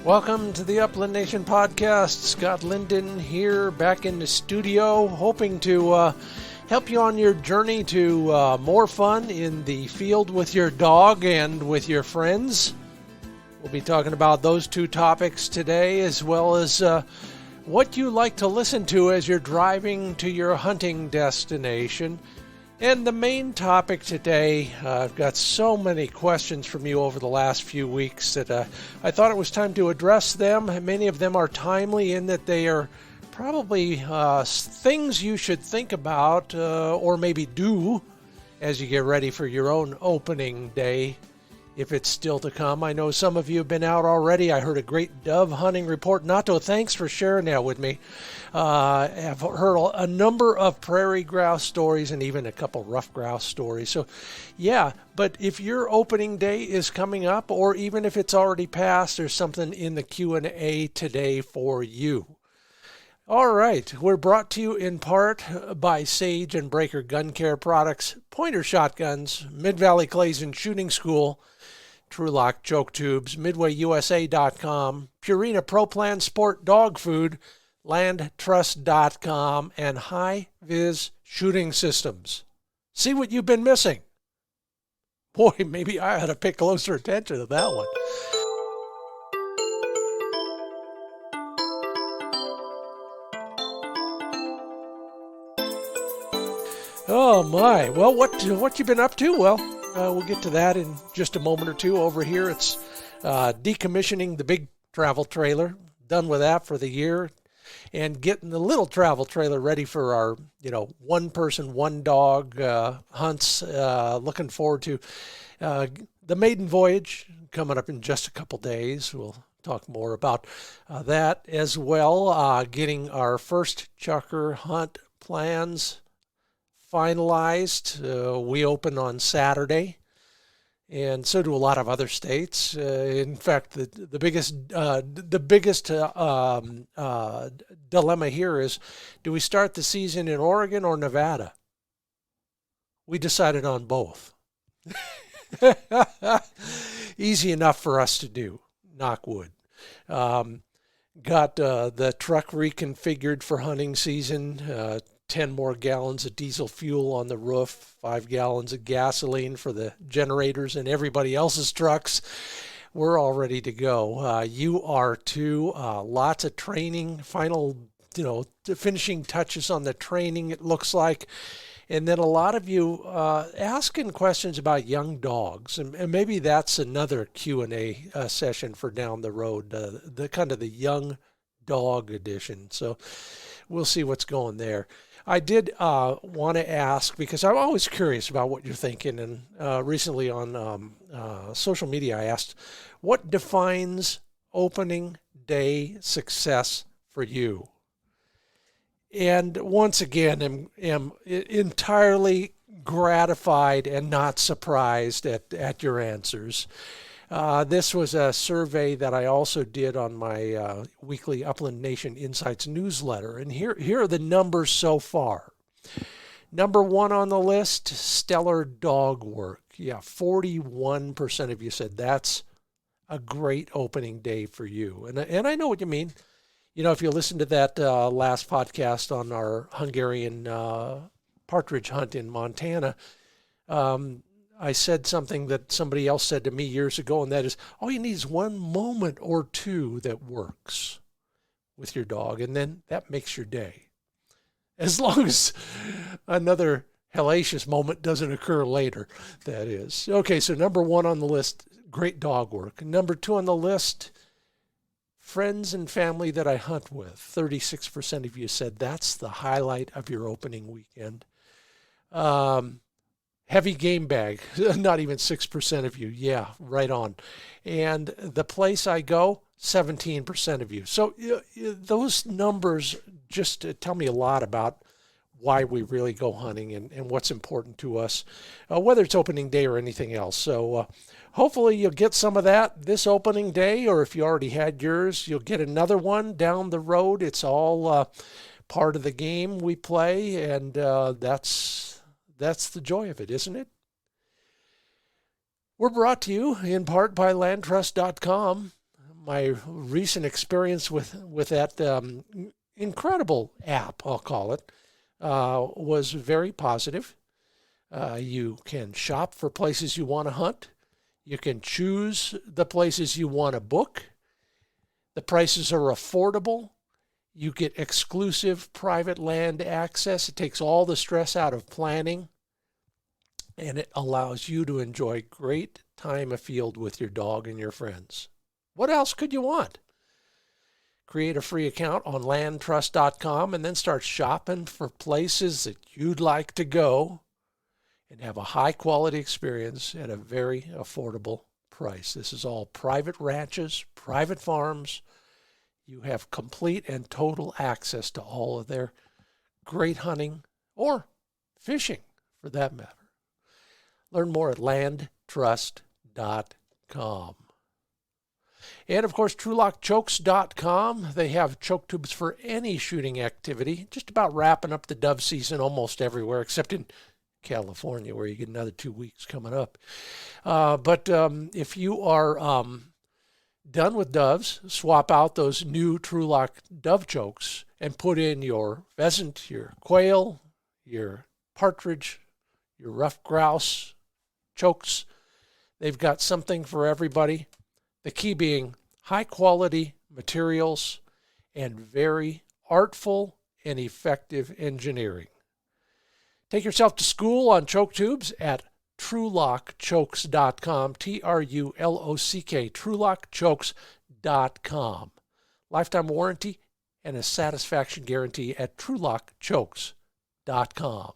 Welcome to the Upland Nation podcast. Scott Linden here, back in the studio, hoping to help you on your journey to more fun in the field with your dog and with your friends. We'll be talking about those two topics today, as well as what you like to listen to as you're driving to your hunting destination. And the main topic today, I've got so many questions from you over the last few weeks that I thought it was time to address them. Many of them are timely in that they are probably things you should think about or maybe do as you get ready for your own opening day, if it's still to come. I know some of you have been out already. I heard a great dove hunting report. Nato, thanks for sharing that with me. I've heard a number of prairie grouse stories and even a couple rough grouse stories. So, yeah, but if your opening day is coming up, or even if it's already passed, there's something in the Q&A today for you. All right, we're brought to you in part by Sage and Breaker Gun Care Products, Pointer Shotguns, Mid-Valley Clays and Shooting School, TrulockChokes Tubes, MidwayUSA.com, Purina Pro Plan Sport Dog Food, LandTrust.com, and HiViz Shooting Systems. See what you've been missing? Boy, maybe I ought to pay closer attention to that one. Oh my! Well, what you been up to? Well, we'll get to that in just a moment or two. Over here, it's decommissioning the big travel trailer. Done with that for the year, and getting the little travel trailer ready for our, one person, one dog hunts. Looking forward to the maiden voyage coming up in just a couple days. We'll talk more about that as well. Getting our first chucker hunt plans finalized. We open on Saturday, and so do a lot of other states. In fact, the biggest dilemma here is, do we start the season in Oregon or Nevada? We decided on both. Easy enough for us to do, knock wood. Got the truck reconfigured for hunting season. 10 more gallons of diesel fuel on the roof, 5 gallons of gasoline for the generators and everybody else's trucks. We're all ready to go. You are too. Lots of training, final, finishing touches on the training, it looks like. And then a lot of you asking questions about young dogs. And maybe that's another Q&A session for down the road, the kind of the young dog edition. So we'll see what's going there. I did want to ask, because I'm always curious about what you're thinking, and recently on social media I asked, what defines opening day success for you? And once again, am entirely gratified and not surprised at your answers. This was a survey that I also did on my weekly Upland Nation Insights newsletter. And here are the numbers so far. Number one on the list, stellar dog work. Yeah, 41% of you said that's a great opening day for you. And I know what you mean. If you listen to that last podcast on our Hungarian partridge hunt in Montana, I said something that somebody else said to me years ago, and that is, all you need is one moment or two that works with your dog, and then that makes your day. As long as another hellacious moment doesn't occur later, that is. Okay, so number one on the list, great dog work. Number two on the list, friends and family that I hunt with. 36% of you said that's the highlight of your opening weekend. Heavy game bag, not even 6% of you. Yeah, right on. And the place I go, 17% of you. So those numbers just tell me a lot about why we really go hunting and what's important to us, whether it's opening day or anything else. So hopefully you'll get some of that this opening day, or if you already had yours, you'll get another one down the road. It's all part of the game we play, and that's the joy of it, isn't it? We're brought to you in part by LandTrust.com. my recent experience with that incredible app, I'll call it, was very positive. You can shop for places you want to hunt. You can choose the places you want to book. The prices are affordable. You get exclusive private land access. It takes all the stress out of planning, and it allows you to enjoy great time afield with your dog and your friends. What else could you want? Create a free account on landtrust.com and then start shopping for places that you'd like to go and have a high quality experience at a very affordable price. This is all private ranches, private farms. You have complete and total access to all of their great hunting or fishing for that matter. Learn more at landtrust.com. And of course, TrulockChokes.com. They have choke tubes for any shooting activity. Just about wrapping up the dove season almost everywhere, except in California, where you get another 2 weeks coming up. But if you are done with doves, swap out those new Trulock dove chokes and put in your pheasant, your quail, your partridge, your ruffed grouse chokes. They've got something for everybody. The key being high quality materials and very artful and effective engineering. Take yourself to school on choke tubes at TrulockChokes.com, TruLock, TrulockChokes.com. Lifetime warranty and a satisfaction guarantee at TrulockChokes.com.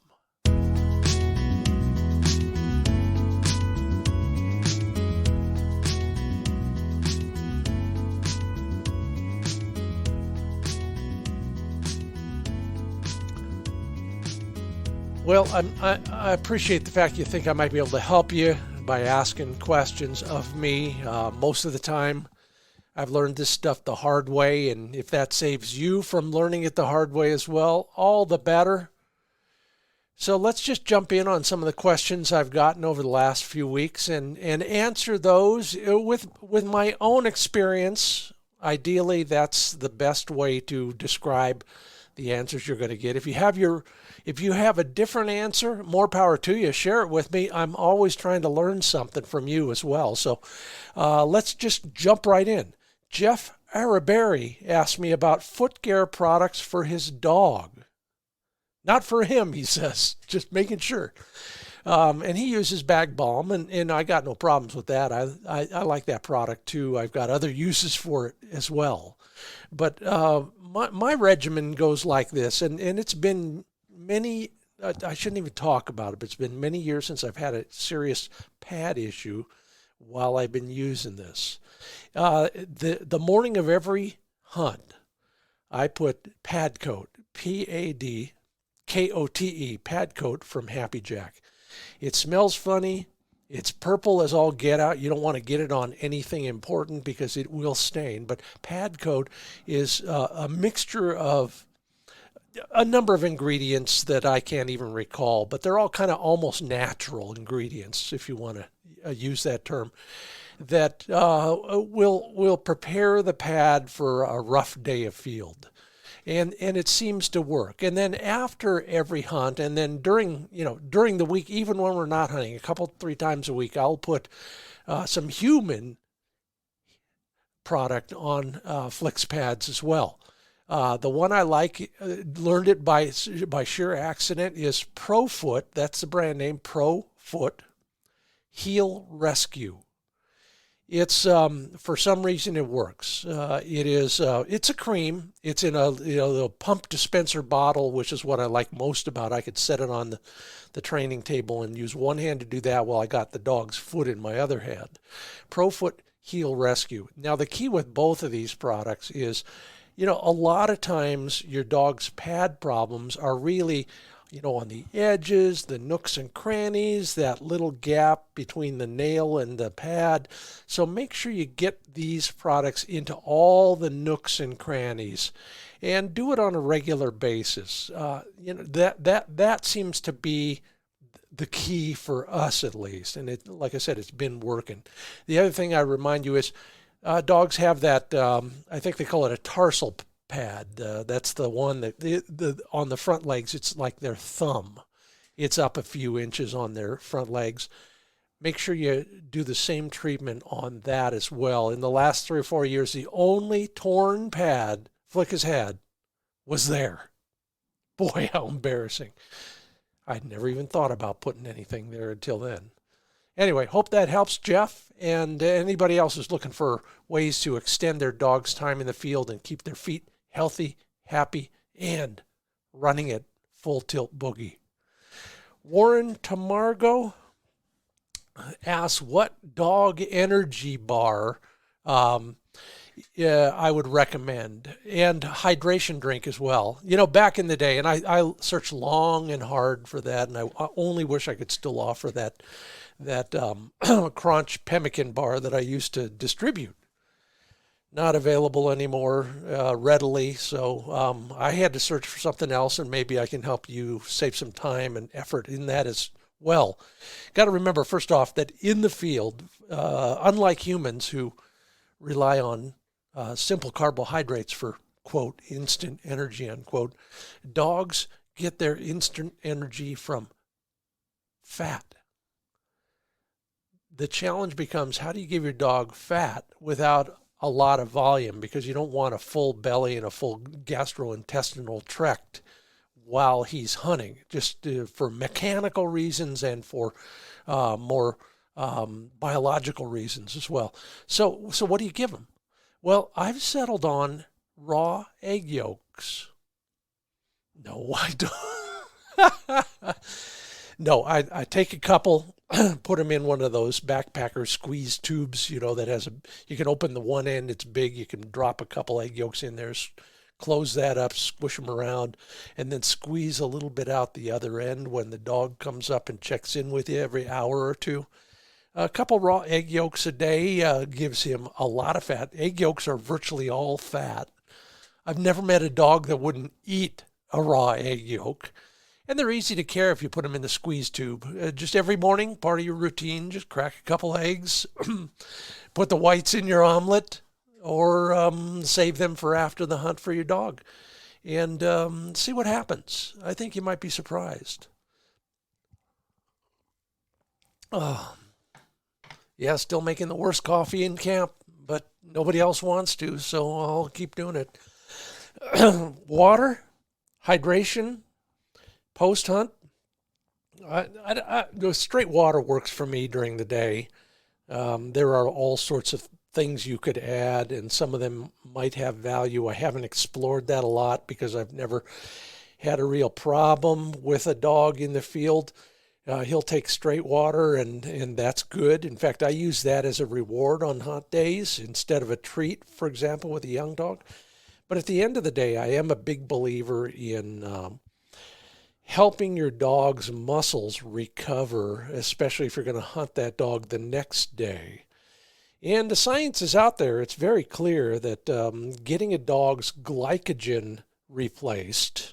Well, I appreciate the fact you think I might be able to help you by asking questions of me. Most of the time, I've learned this stuff the hard way, and if that saves you from learning it the hard way as well, all the better. So let's just jump in on some of the questions I've gotten over the last few weeks and answer those with my own experience. Ideally, that's the best way to describe the answers you're going to get. If you have a different answer, more power to you. Share it with me. I'm always trying to learn something from you as well. So let's just jump right in. Jeff Araberry asked me about foot care products for his dog. Not for him, he says, just making sure. And he uses Bag Balm, and I got no problems with that. I like that product too. I've got other uses for it as well. But my regimen goes like this, and it's been many, I shouldn't even talk about it, but it's been many years since I've had a serious pad issue while I've been using this. The morning of every hunt, I put Pad Coat, PADKOTE, Pad Coat from Happy Jack. It smells funny. It's purple as all get out. You don't want to get it on anything important because it will stain. But Pad Coat is a mixture of a number of ingredients that I can't even recall, but they're all kind of almost natural ingredients, if you want to use that term, that will prepare the pad for a rough day of field. And it seems to work. And then after every hunt, and then during the week, even when we're not hunting, 3 times a week, I'll put some human product on Flicks pads as well. The one I like, learned it by sheer accident, is ProFoot. That's the brand name, ProFoot Heel Rescue. It's for some reason it works. It's a cream. It's in a pump dispenser bottle, which is what I like most about it. I could set it on the training table and use one hand to do that while I got the dog's foot in my other hand. ProFoot Heel Rescue. Now the key with both of these products is, a lot of times your dog's pad problems are really, on the edges, the nooks and crannies, that little gap between the nail and the pad. So make sure you get these products into all the nooks and crannies and do it on a regular basis. That seems to be the key for us at least. And like I said, it's been working. The other thing I remind you is, Dogs have that, I think they call it a tarsal pad. That's the one that on the front legs, it's like their thumb. It's up a few inches on their front legs. Make sure you do the same treatment on that as well. In the last 3 or 4 years, the only torn pad Flick has had was there. Boy, how embarrassing. I'd never even thought about putting anything there until then. Anyway, hope that helps, Jeff, and anybody else who's looking for ways to extend their dog's time in the field and keep their feet healthy, happy, and running at full tilt boogie. Warren Tamargo asks what dog energy bar I would recommend, and hydration drink as well. You know, back in the day, and I searched long and hard for that, and I only wish I could still offer that Crunch Pemmican bar that I used to distribute. Not available anymore readily, so I had to search for something else, and maybe I can help you save some time and effort in that as well. Got to remember, first off, that in the field, unlike humans who rely on simple carbohydrates for, quote, instant energy, unquote, dogs get their instant energy from fat. The challenge becomes, how do you give your dog fat without a lot of volume? Because you don't want a full belly and a full gastrointestinal tract while he's hunting, just for mechanical reasons and for more biological reasons as well. So what do you give him? Well, I've settled on raw egg yolks. No, I don't. No, I take a couple, put them in one of those backpacker squeeze tubes, you know, that has you can open the one end, it's big, you can drop a couple egg yolks in there, close that up, squish them around, and then squeeze a little bit out the other end when the dog comes up and checks in with you every hour or two. A couple raw egg yolks a day gives him a lot of fat. Egg yolks are virtually all fat. I've never met a dog that wouldn't eat a raw egg yolk. And they're easy to care if you put them in the squeeze tube. Just every morning, part of your routine, just crack a couple eggs, put the whites in your omelet, or save them for after the hunt for your dog. And see what happens. I think you might be surprised. Yeah, still making the worst coffee in camp, but nobody else wants to, so I'll keep doing it. Water, hydration, post-hunt. The straight water works for me during the day. There are all sorts of things you could add, and some of them might have value. I haven't explored that a lot because I've never had a real problem with a dog in the field. He'll take straight water, and that's good. In fact, I use that as a reward on hunt days instead of a treat, for example, with a young dog. But at the end of the day, I am a big believer in helping your dog's muscles recover, especially if you're going to hunt that dog the next day. And the science is out there. It's very clear that getting a dog's glycogen replaced,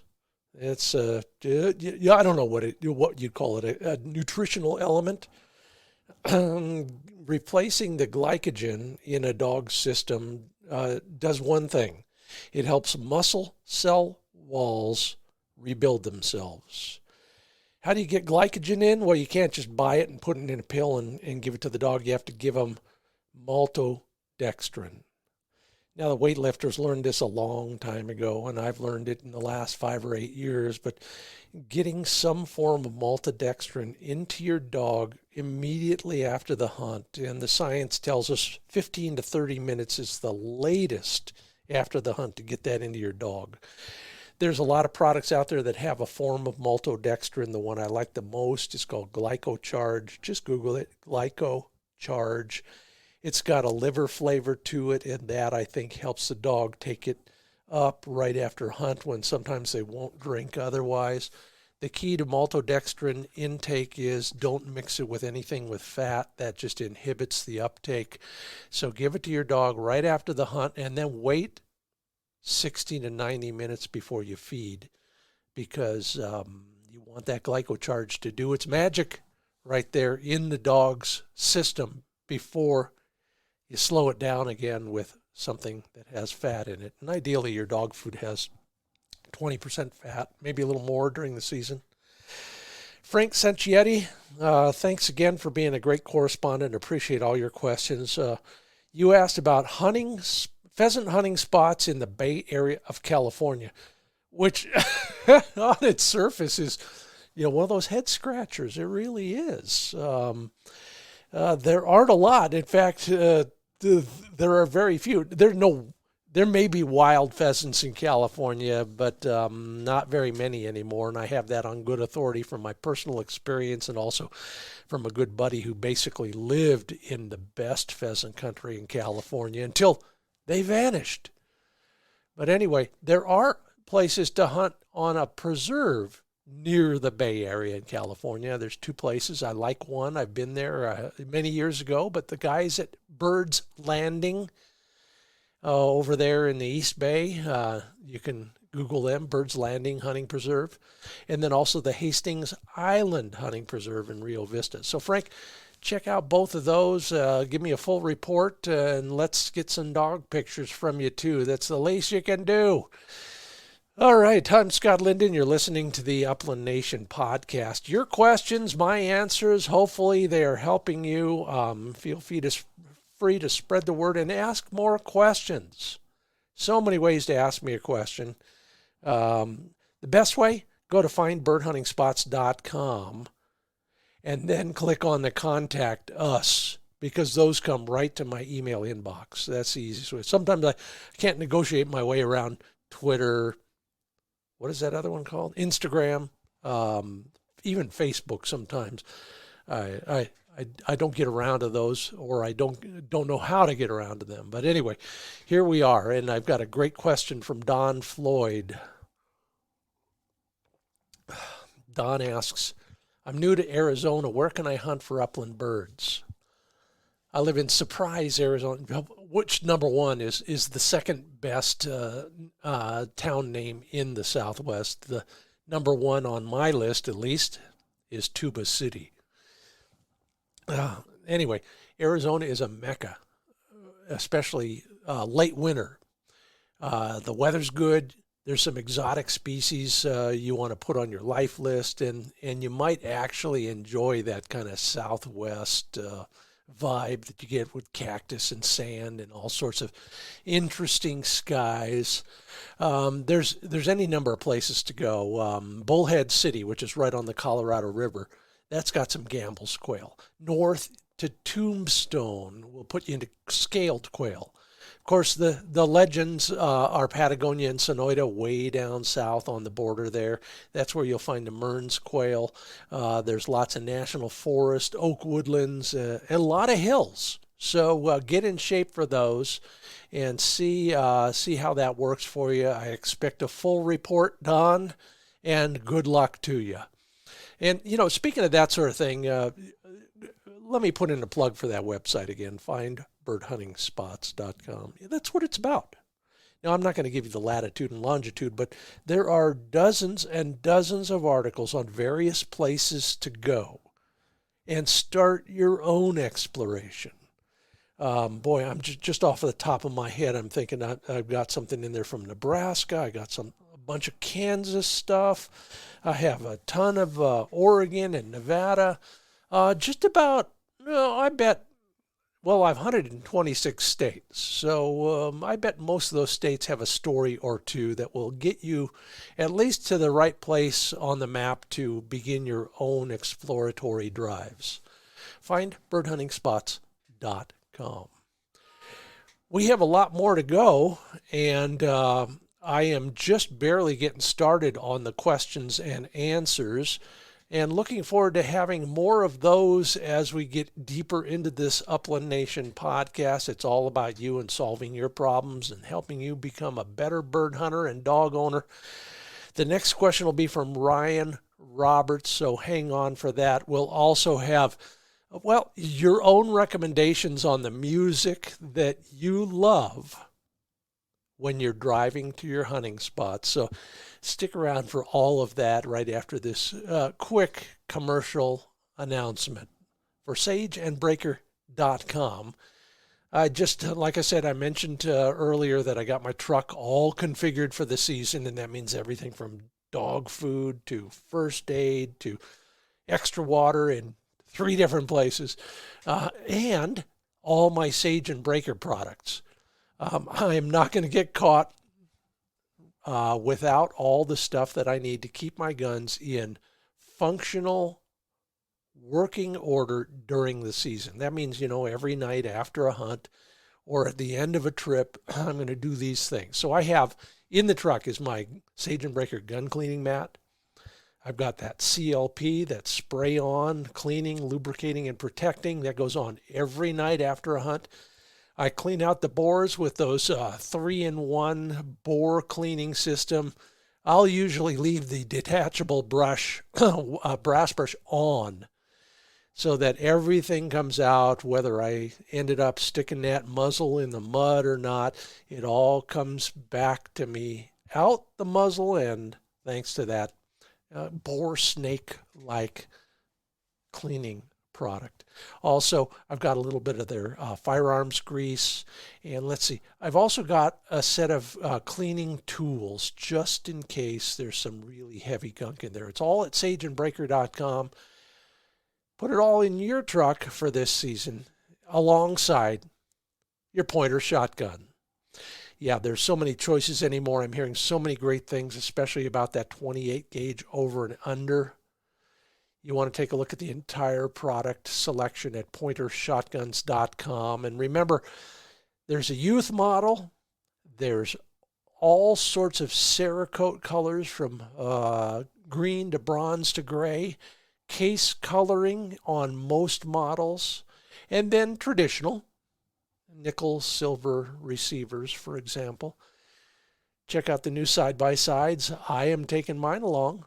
it's I don't know what you'd call it, a nutritional element. Replacing the glycogen in a dog's system does one thing. It helps muscle cell walls rebuild themselves. How do you get glycogen in? Well, you can't just buy it and put it in a pill and give it to the dog. You have to give them maltodextrin. Now, the weightlifters learned this a long time ago, and I've learned it in the last 5 or 8 years, but getting some form of maltodextrin into your dog immediately after the hunt, and the science tells us 15 to 30 minutes is the latest after the hunt to get that into your dog. There's a lot of products out there that have a form of maltodextrin. The one I like the most is called GlycoCharge. Just Google it, GlycoCharge. It's got a liver flavor to it, and that, I think, helps the dog take it up right after hunt when sometimes they won't drink otherwise. The key to maltodextrin intake is don't mix it with anything with fat. That just inhibits the uptake. So give it to your dog right after the hunt, and then wait 60 to 90 minutes before you feed, because you want that glycocharge to do its magic right there in the dog's system before you slow it down again with something that has fat in it. And ideally, your dog food has 20% fat, maybe a little more during the season. Frank Sanchietti, thanks again for being a great correspondent. Appreciate all your questions. You asked about pheasant hunting spots in the Bay Area of California, which on its surface is, one of those head scratchers. It really is. There aren't a lot. In fact, there are very few. There may be wild pheasants in California, but not very many anymore. And I have that on good authority from my personal experience and also from a good buddy who basically lived in the best pheasant country in California until they vanished. But anyway, there are places to hunt on a preserve near the Bay Area in California. There's 2 places. I like one. I've been there many years ago, but the guys at Bird's Landing over there in the East Bay, you can Google them, Bird's Landing Hunting Preserve, and then also the Hastings Island Hunting Preserve in Rio Vista. So Frank, check out both of those. Give me a full report, and let's get some dog pictures from you too. That's the least you can do. All right, I'm Scott Linden. You're listening to the Upland Nation podcast. Your questions, my answers, hopefully they are helping you. Feel free to spread the word and ask more questions. So many ways to ask me a question. The best way, go to findbirdhuntingspots.com and then click on the Contact Us, because those come right to my email inbox. That's the easiest way. Sometimes I can't negotiate my way around Twitter. What is that other one called? Instagram, even Facebook sometimes. I don't get around to those, or I don't know how to get around to them. But anyway, here we are, and I've got a great question from Don Floyd. Don asks, I'm new to Arizona. Where can I hunt for upland birds? I live in Surprise, Arizona, which, number one, is the second best town name in the Southwest. The number one on my list, at least, is Tuba City. Anyway, Arizona is a mecca, especially late winter. The weather's good. There's some exotic species you want to put on your life list, and you might actually enjoy that kind of Southwest vibe that you get with cactus and sand and all sorts of interesting skies. There's any number of places to go. Bullhead City, which is right on the Colorado River, that's got some Gambel's quail. North to Tombstone will put you into scaled quail. Of course, the legends are Patagonia and Sonoyta, way down south on the border there. That's where you'll find the Mearns quail. There's lots of national forest, oak woodlands, and a lot of hills. So get in shape for those and see how that works for you. I expect a full report, Don, and good luck to you. And, speaking of that sort of thing, let me put in a plug for that website again, findbirdhuntingspots.com. That's what it's about. Now, I'm not going to give you the latitude and longitude, but there are dozens and dozens of articles on various places to go and start your own exploration. Boy, I'm just off the top of my head, I'm thinking I've got something in there from Nebraska. I got a bunch of Kansas stuff. I have a ton of Oregon and Nevada. Just about, I bet, well, I've hunted in 26 states. So I bet most of those states have a story or two that will get you at least to the right place on the map to begin your own exploratory drives. Find birdhuntingspots.com. We have a lot more to go, and I am just barely getting started on the questions and answers, and looking forward to having more of those as we get deeper into this Upland Nation podcast. It's all about you and solving your problems and helping you become a better bird hunter and dog owner. The next question will be from Ryan Roberts, so hang on for that. We'll also have, your own recommendations on the music that you love when you're driving to your hunting spots. So stick around for all of that right after this quick commercial announcement. For sageandbreaker.com, I just, like I said, I mentioned earlier that I got my truck all configured for the season, and that means everything from dog food to first aid to extra water in 3 different places, and all my Sage and Breaker products. I am not going to get caught without all the stuff that I need to keep my guns in functional working order during the season. That means, every night after a hunt or at the end of a trip, I'm going to do these things. So I have in the truck is my Sage and Breaker gun cleaning mat. I've got that CLP, that spray on, cleaning, lubricating, and protecting that goes on every night after a hunt. I clean out the bores with those 3-in-1 bore cleaning system. I'll usually leave the detachable brush, brass brush on so that everything comes out, whether I ended up sticking that muzzle in the mud or not, it all comes back to me out the muzzle end thanks to that bore snake-like cleaning product. Also, I've got a little bit of their firearms grease, and let's see, I've also got a set of cleaning tools just in case there's some really heavy gunk in there. It's all at sageandbreaker.com. Put it all in your truck for this season alongside your pointer shotgun. Yeah, there's so many choices anymore. I'm hearing so many great things, especially about that 28 gauge over and under. You want to take a look at the entire product selection at pointershotguns.com. And remember, there's a youth model. There's all sorts of Cerakote colors from green to bronze to gray. Case coloring on most models. And then traditional nickel silver receivers, for example. Check out the new side-by-sides. I am taking mine along.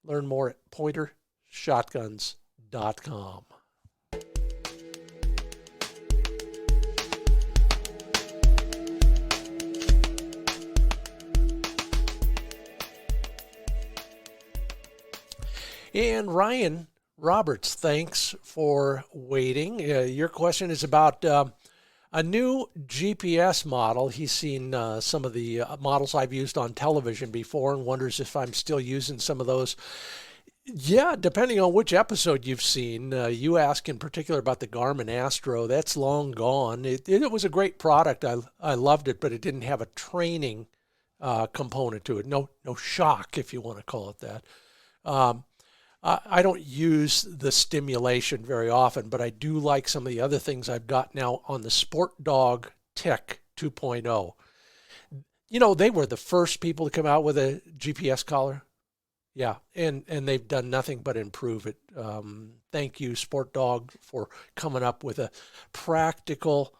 Learn more at pointershotguns.com. And Ryan Roberts, thanks for waiting. Your question is about a new GPS model. He's seen some of the models I've used on television before and wonders if I'm still using some of those. Yeah, depending on which episode you've seen. You asked in particular about the Garmin Astro. That's long gone. It was a great product. I loved it, but it didn't have a training component to it. No shock, if you want to call it that. I don't use the stimulation very often, but I do like some of the other things I've got now on the Sport Dog Tech 2.0. They were the first people to come out with a GPS collar. Yeah, and they've done nothing but improve it. Thank you, Sport Dog, for coming up with a practical,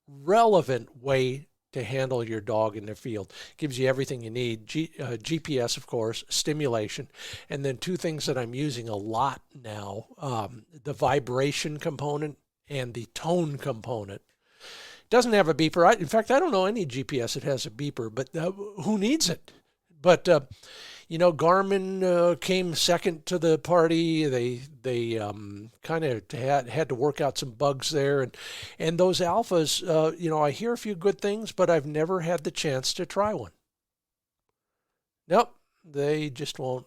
relevant way to handle your dog in the field. Gives you everything you need. GPS, of course, stimulation, and then 2 things that I'm using a lot now, the vibration component and the tone component. It doesn't have a beeper. In fact, I don't know any GPS that has a beeper, but who needs it? But Garmin came second to the party. They kind of had to work out some bugs there, and those alphas. I hear a few good things, but I've never had the chance to try one. Nope, they just won't.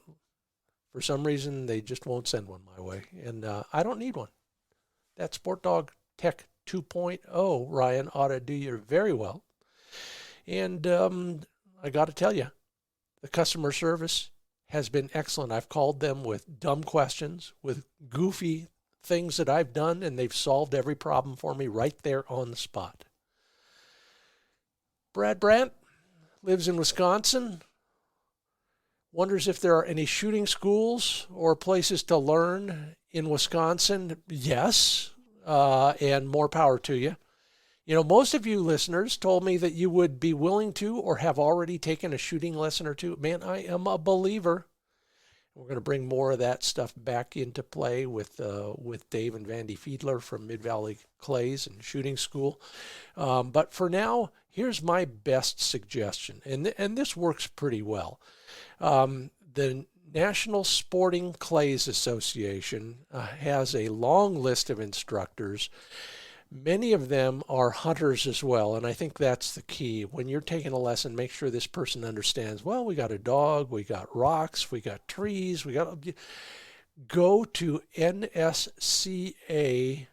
For some reason, they just won't send one my way, and I don't need one. That Sport Dog Tech 2.0, Ryan, ought to do you very well. And I got to tell you, the customer service has been excellent. I've called them with dumb questions, with goofy things that I've done, and they've solved every problem for me right there on the spot. Brad Brandt lives in Wisconsin. Wonders if there are any shooting schools or places to learn in Wisconsin. Yes, and more power to you. Most of you listeners told me that you would be willing to or have already taken a shooting lesson or two. Man, I am a believer. We're going to bring more of that stuff back into play with Dave and Vandy Fiedler from Mid-Valley Clays and Shooting School. But for now, here's my best suggestion, and this works pretty well. The National Sporting Clays Association has a long list of instructors. Many of them are hunters as well, and I think that's the key. When you're taking a lesson, make sure this person understands, well, we got a dog, we got rocks, we got trees, we got... Go to nsca.org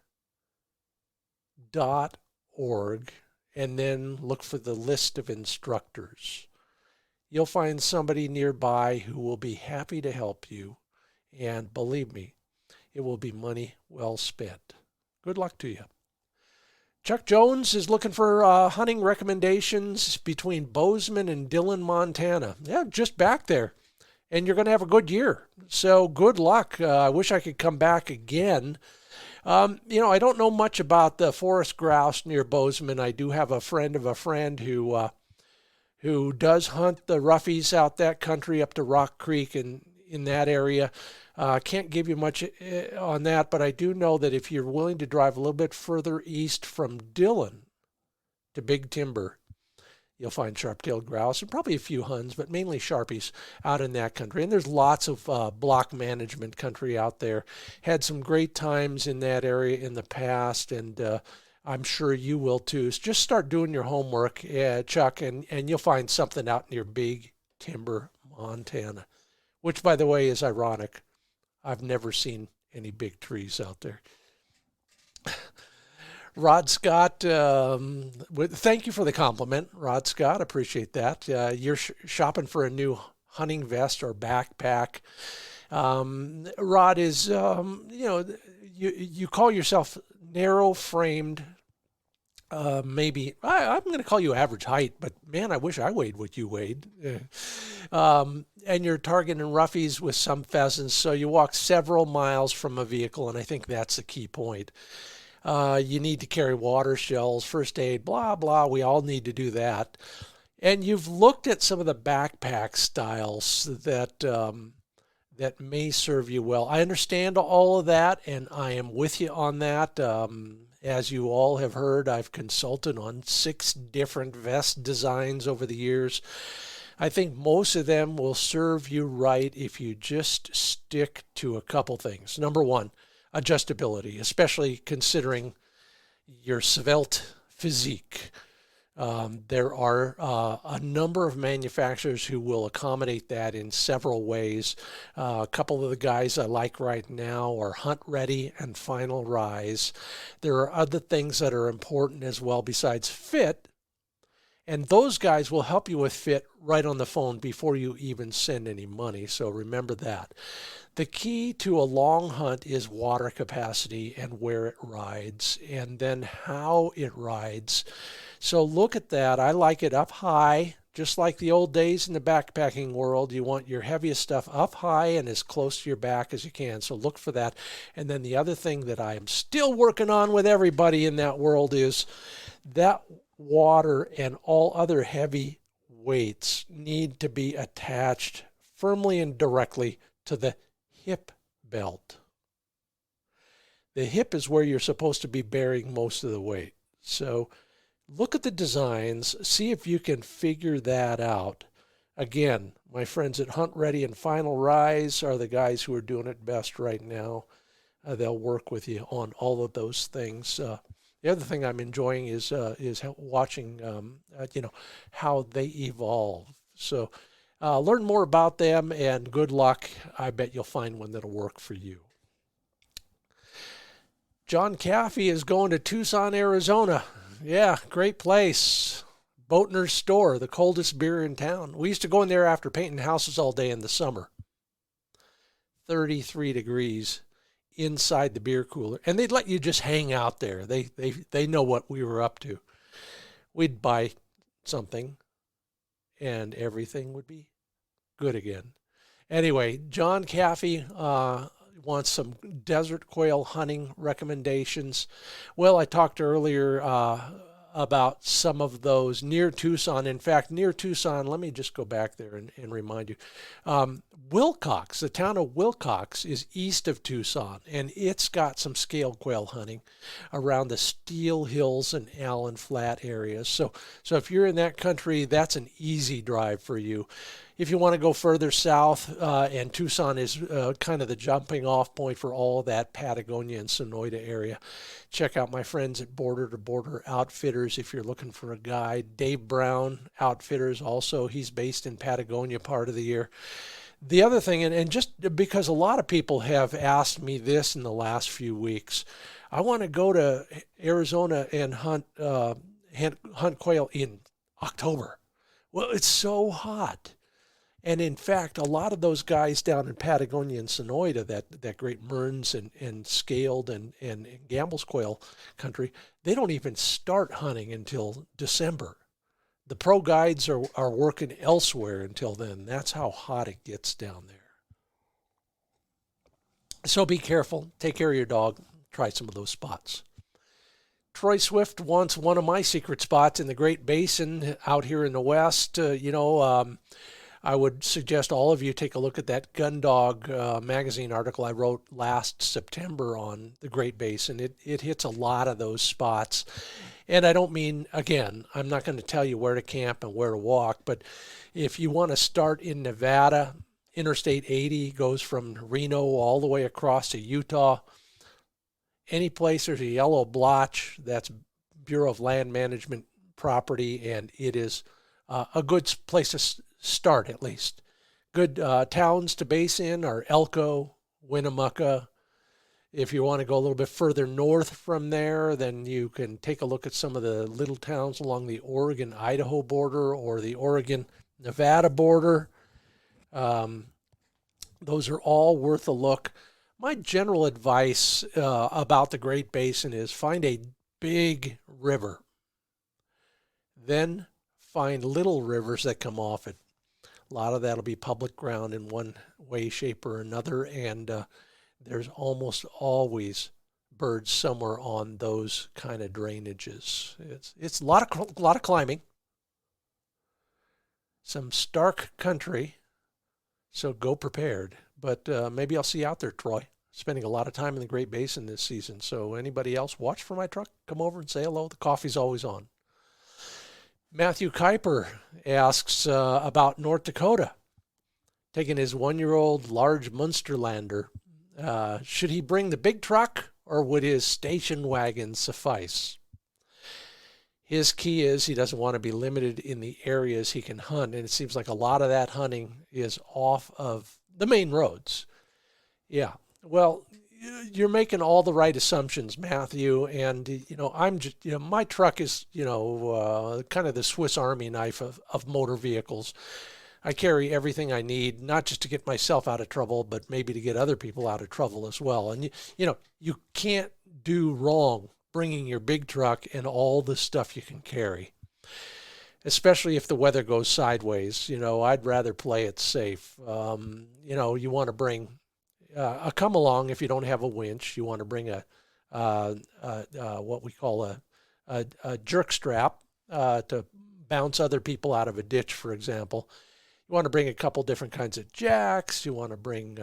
and then look for the list of instructors. You'll find somebody nearby who will be happy to help you, and believe me, it will be money well spent. Good luck to you. Chuck Jones is looking for hunting recommendations between Bozeman and Dillon, Montana. Yeah, just back there. And you're going to have a good year. So good luck. I wish I could come back again. I don't know much about the forest grouse near Bozeman. I do have a friend of a friend who does hunt the roughies out that country up to Rock Creek and in that area. Can't give you much on that, but I do know that if you're willing to drive a little bit further east from Dillon to Big Timber, you'll find sharp-tailed grouse and probably a few huns, but mainly sharpies out in that country. And there's lots of block management country out there. Had some great times in that area in the past, and I'm sure you will too. So just start doing your homework, Chuck, and you'll find something out near Big Timber, Montana, which, by the way, is ironic. I've never seen any big trees out there. Rod Scott, thank you for the compliment, Rod Scott. Appreciate that. You're shopping for a new hunting vest or backpack. Rod is, you call yourself narrow-framed. Maybe I'm going to call you average height, but man, I wish I weighed what you weighed. And you're targeting roughies with some pheasants, so you walk several miles from a vehicle, and I think that's the key point. You need to carry water, shells, first aid, blah, blah. We all need to do that. And you've looked at some of the backpack styles that may serve you well. I understand all of that, and I am with you on that. As you all have heard, I've consulted on 6 different vest designs over the years. I think most of them will serve you right if you just stick to a couple things. Number one, adjustability, especially considering your svelte physique. There are a number of manufacturers who will accommodate that in several ways. A couple of the guys I like right now are Hunt Ready and Final Rise. There are other things that are important as well besides fit, and those guys will help you with fit right on the phone before you even send any money, so remember that. The key to a long hunt is water capacity and where it rides, and then how it rides. So look at that. I like it up high, just like the old days in the backpacking world. You want your heaviest stuff up high and as close to your back as you can. So look for that. And then the other thing that I am still working on with everybody in that world is that water and all other heavy weights need to be attached firmly and directly to the hip belt. The hip is where you're supposed to be bearing most of the weight. So look at the designs, see if you can figure that out. Again, my friends at Hunt Ready and Final Rise are the guys who are doing it best right now. They'll work with you on all of those things. The other thing I'm enjoying is watching, how they evolve. So learn more about them, and good luck. I bet you'll find one that'll work for you. John Caffey is going to Tucson, Arizona. Yeah, great place. Boatner's Store, the coldest beer in town. We used to go in there after painting houses all day in the summer. 33 degrees inside the beer cooler. And they'd let you just hang out there. They know what we were up to. We'd buy something, and everything would be good again. Anyway, John Caffey wants some desert quail hunting recommendations. Well, I talked earlier about some of those near Tucson. In fact, near Tucson, let me just go back there and remind you. Wilcox, the town of Wilcox is east of Tucson, and it's got some scale quail hunting around the Steel Hills and Allen Flat areas. So if you're in that country, that's an easy drive for you. if you want to go further south, and Tucson is kind of the jumping off point for all that Patagonia and Sonoyta area, check out my friends at Border to Border Outfitters if you're looking for a guide. Dave Brown Outfitters also, he's based in Patagonia part of the year. The other thing, and just because a lot of people have asked me this in the last few weeks, I want to go to Arizona and hunt quail in October. Well, it's so hot. And in fact, a lot of those guys down in Patagonia and Sonoyta, that great Mearns and Scaled and Gamble's quail country, they don't even start hunting until December. The pro guides are working elsewhere until then. That's how hot it gets down there. So be careful. Take care of your dog. Try some of those spots. Troy Swift wants one of my secret spots in the Great Basin out here in the West. I would suggest all of you take a look at that Gun Dog magazine article I wrote last September on the Great Basin. It hits a lot of those spots. And I don't mean, again, I'm not going to tell you where to camp and where to walk, but if you want to start in Nevada, Interstate 80 goes from Reno all the way across to Utah. Any place there's a yellow blotch, that's Bureau of Land Management property, and it is a good place to start at least. Good towns to base in are Elko, Winnemucca. If you want to go a little bit further north from there, then you can take a look at some of the little towns along the Oregon-Idaho border or the Oregon-Nevada border. Those are all worth a look. My general advice about the Great Basin is find a big river. Then find little rivers that come off it. A lot of that will be public ground in one way, shape, or another, and there's almost always birds somewhere on those kind of drainages. It's a lot of climbing, some stark country, so go prepared. But maybe I'll see you out there, Troy. Spending a lot of time in the Great Basin this season. So anybody else watch for my truck, come over and say hello. The coffee's always on. Matthew Kuiper asks about North Dakota. Taking his 1-year-old large Munsterlander. Should he bring the big truck or would his station wagon suffice? His key is he doesn't want to be limited in the areas he can hunt. And it seems like a lot of that hunting is off of the main roads. Yeah. Well, you're making all the right assumptions, Matthew. And, I'm just, my truck is, kind of the Swiss Army knife of motor vehicles. I carry everything I need, not just to get myself out of trouble, but maybe to get other people out of trouble as well. And, you can't do wrong bringing your big truck and all the stuff you can carry, especially if the weather goes sideways. I'd rather play it safe. You want to bring a come along if you don't have a winch. You want to bring what we call a jerk strap to bounce other people out of a ditch, for example. You want to bring a couple different kinds of jacks. You want to bring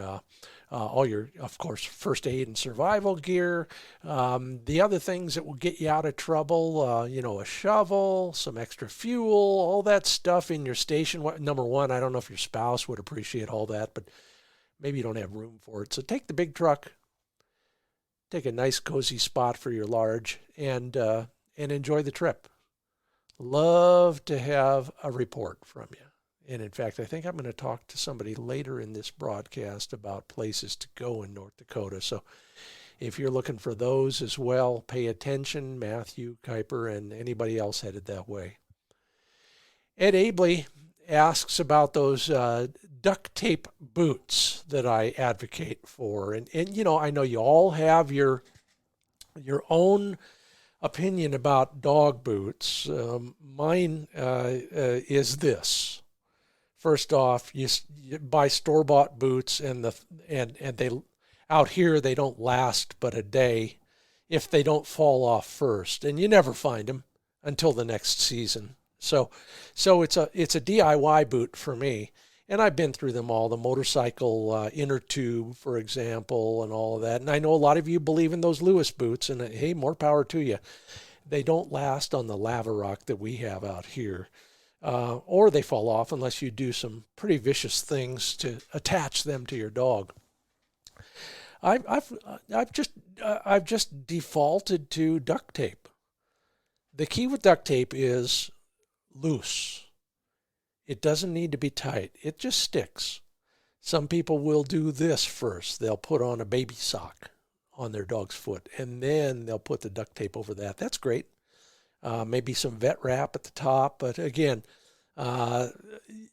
all your, of course, first aid and survival gear. The other things that will get you out of trouble, a shovel, some extra fuel, all that stuff in your station. Number one, I don't know if your spouse would appreciate all that, but maybe you don't have room for it. So take the big truck, take a nice cozy spot for your large, and enjoy the trip. Love to have a report from you. And in fact, I think I'm going to talk to somebody later in this broadcast about places to go in North Dakota. So if you're looking for those as well, pay attention, Matthew Kuiper and anybody else headed that way. Ed Abley asks about those duct tape boots that I advocate for. And I know you all have your own opinion about dog boots. Mine is this. First off, you buy store-bought boots, and they out here they don't last but a day if they don't fall off first, and you never find them until the next season. So it's a DIY boot for me, and I've been through them all. The motorcycle inner tube, for example, and all of that. And I know a lot of you believe in those Lewis boots, and hey, more power to you. They don't last on the lava rock that we have out here. or they fall off unless you do some pretty vicious things to attach them to your dog. I've just defaulted to duct tape. The key with duct tape is loose. It doesn't need to be tight. It just sticks. Some people will do this first. They'll put on a baby sock on their dog's foot, and then they'll put the duct tape over that. That's great. Maybe some vet wrap at the top, but again,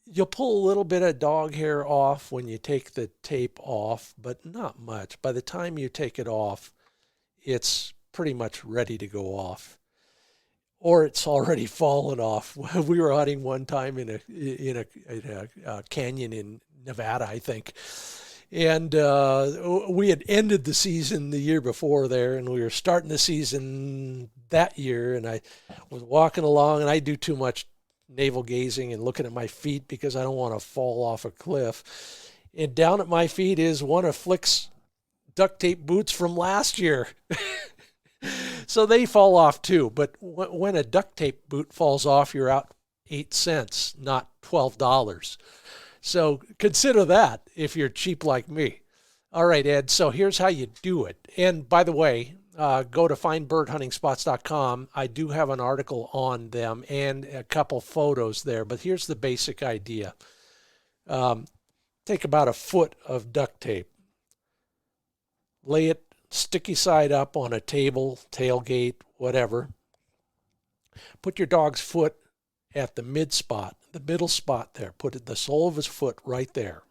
you'll pull a little bit of dog hair off when you take the tape off, but not much. By the time you take it off, it's pretty much ready to go off, or it's already fallen off. We were hunting one time in a canyon in Nevada, I think, and we had ended the season the year before there, and we were starting the season that year, and I was walking along, and I do too much navel gazing and looking at my feet because I don't want to fall off a cliff. And down at my feet is one of Flick's duct tape boots from last year. So they fall off too. But when a duct tape boot falls off, you're out 8 cents, not $12. So consider that if you're cheap like me. All right, Ed, so here's how you do it. And by the way, go to findbirdhuntingspots.com. I do have an article on them and a couple photos there, but here's the basic idea. Take about a foot of duct tape. Lay it sticky side up on a table, tailgate, whatever. Put your dog's foot at the mid spot, the middle spot there. Put the sole of his foot right there.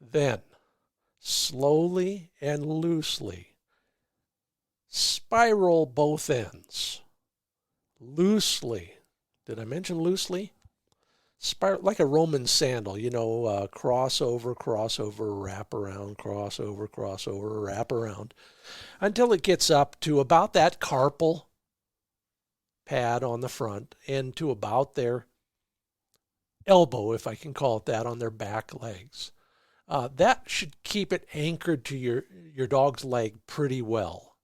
Then, slowly and loosely, spiral both ends. Loosely. Did I mention loosely? Spiral, like a Roman sandal, crossover, crossover, wrap around, crossover, crossover, wrap around, until it gets up to about that carpal pad on the front and to about their elbow, if I can call it that, on their back legs. That should keep it anchored to your dog's leg pretty well.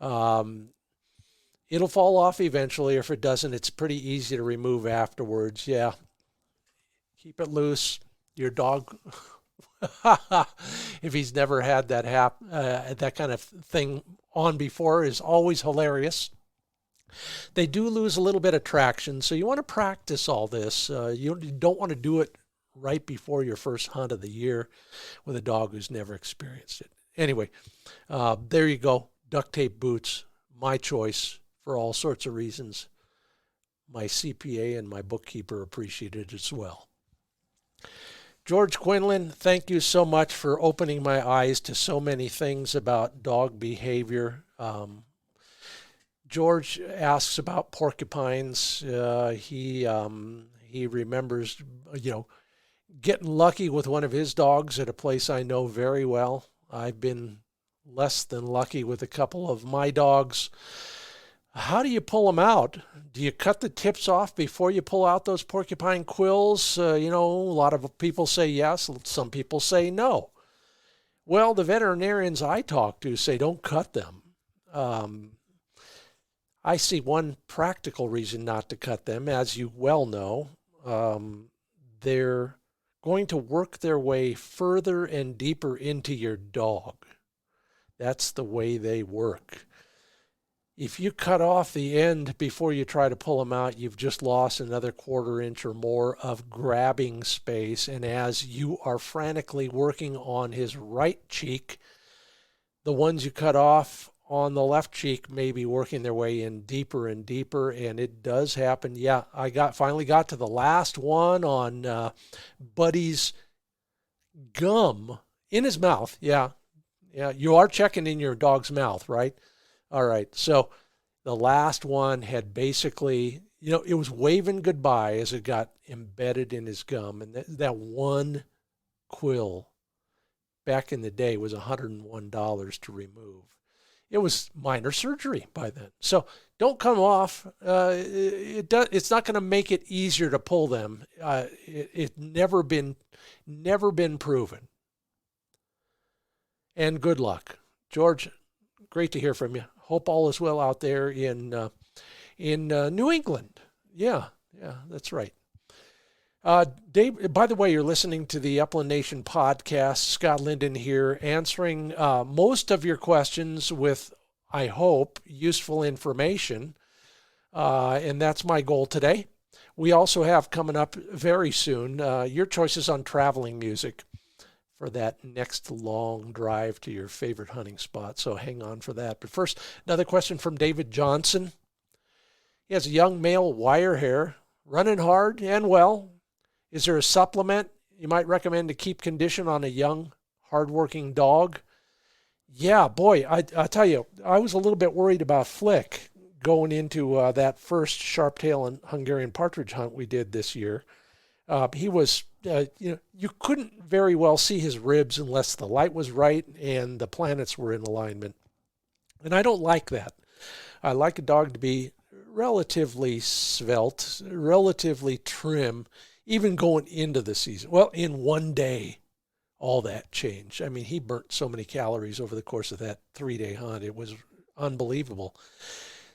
It'll fall off eventually. If it doesn't, it's pretty easy to remove afterwards. Yeah. Keep it loose. Your dog, if he's never had that kind of thing on before, is always hilarious. They do lose a little bit of traction, so you want to practice all this. You don't want to do it right before your first hunt of the year with a dog who's never experienced it. Anyway, there you go. Duct tape boots, my choice for all sorts of reasons. My CPA and my bookkeeper appreciate it as well. George Quinlan, thank you so much for opening my eyes to so many things about dog behavior. George asks about porcupines. He remembers, getting lucky with one of his dogs at a place I know very well. I've been less than lucky with a couple of my dogs. How do you pull them out? Do you cut the tips off before you pull out those porcupine quills? A lot of people say yes. Some people say no. Well, the veterinarians I talk to say don't cut them. I see one practical reason not to cut them. As you well know, they're going to work their way further and deeper into your dog. That's the way they work. If you cut off the end before you try to pull them out, you've just lost another 1/4 inch or more of grabbing space. And as you are frantically working on his right cheek, the ones you cut off on the left cheek may be working their way in deeper and deeper, and it does happen. Yeah, I finally got to the last one on Buddy's gum in his mouth. Yeah, you are checking in your dog's mouth, right? All right, so the last one had basically, it was waving goodbye as it got embedded in his gum, and that one quill back in the day was $101 to remove. It was minor surgery by then. So don't come off. It's not going to make it easier to pull them. It's never been proven. And good luck. George, great to hear from you. Hope all is well out there in New England. Yeah, Yeah, that's right. Dave, by the way, you're listening to the Upland Nation podcast. Scott Linden here, answering most of your questions with, I hope, useful information. And that's my goal today. We also have coming up very soon your choices on traveling music for that next long drive to your favorite hunting spot. So hang on for that. But first, another question from David Johnson. He has a young male wire hair, running hard and well. Is there a supplement you might recommend to keep condition on a young, hardworking dog? Yeah, boy, I tell you, I was a little bit worried about Flick going into that first sharp-tail and Hungarian partridge hunt we did this year. He was, you couldn't very well see his ribs unless the light was right and the planets were in alignment. And I don't like that. I like a dog to be relatively svelte, relatively trim, even going into the season. Well, in one day, all that changed. I mean, he burnt so many calories over the course of that 3-day hunt. It was unbelievable.